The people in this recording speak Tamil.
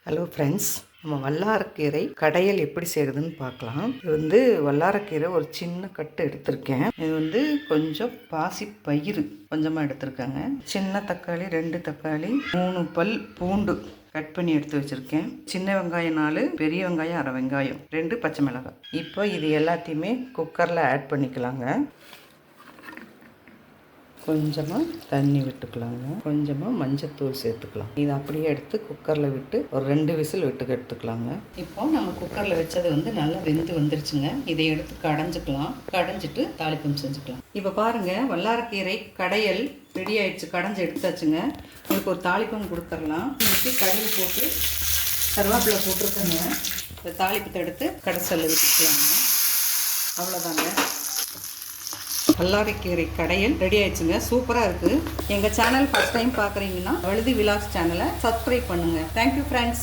ஹலோ ஃப்ரெண்ட்ஸ், நம்ம வல்லாரக்கீரை கடையல் எப்படி செய்கிறதுன்னு பார்க்கலாம். இது வல்லாரக்கீரை ஒரு சின்ன கட்டு எடுத்திருக்கேன். இது கொஞ்சம் பாசி பயிறு கொஞ்சமாக எடுத்திருக்கேங்க. சின்ன தக்காளி 2 தக்காளி, 3 பல் பூண்டு கட் பண்ணி எடுத்து வச்சுருக்கேன். சின்ன வெங்காயம் 4, பெரிய வெங்காயம் அரை வெங்காயம், 2 பச்சை மிளகாய். இப்போ இது எல்லாத்தையுமே குக்கரில் ஆட் பண்ணிக்கலாங்க. கொஞ்சமாக தண்ணி விட்டுக்கலாங்க. கொஞ்சமாக மஞ்சத்தூள் சேர்த்துக்கலாம். இதை அப்படியே எடுத்து குக்கரில் விட்டு ஒரு 2 விசில் விட்டு எடுத்துக்கலாங்க. இப்போ நம்ம குக்கரில் வச்சது நல்லா வெந்து வந்துருச்சுங்க. இதை எடுத்து கடைஞ்சிக்கலாம். கடைஞ்சிட்டு தாளிப்பம் செஞ்சுக்கலாம். இப்போ பாருங்கள், வல்லாரக்கீரை கடையல் ரெடி ஆயிடுச்சு. கடைஞ்சி எடுத்தாச்சுங்க. இதுக்கு ஒரு தாளிப்பம் கொடுத்துடலாம். இன்னைக்கு கடுகு போட்டு கருவேப்பிலை போட்டுருக்கேங்க. இந்த தாளிப்பத்தை எடுத்து கடைசல்ல விட்டுக்கலாங்க. அவ்வளோதாங்க, வல்லாரக்கீரை கடையல் ரெடி ஆயிடுச்சுங்க. சூப்பராக இருக்குது. எங்கள் சேனல் ஃபஸ்ட் டைம் பார்க்குறீங்கன்னா வழுதி விலாஸ் சேனலை சப்ஸ்கிரைப் பண்ணுங்கள். Thank you friends.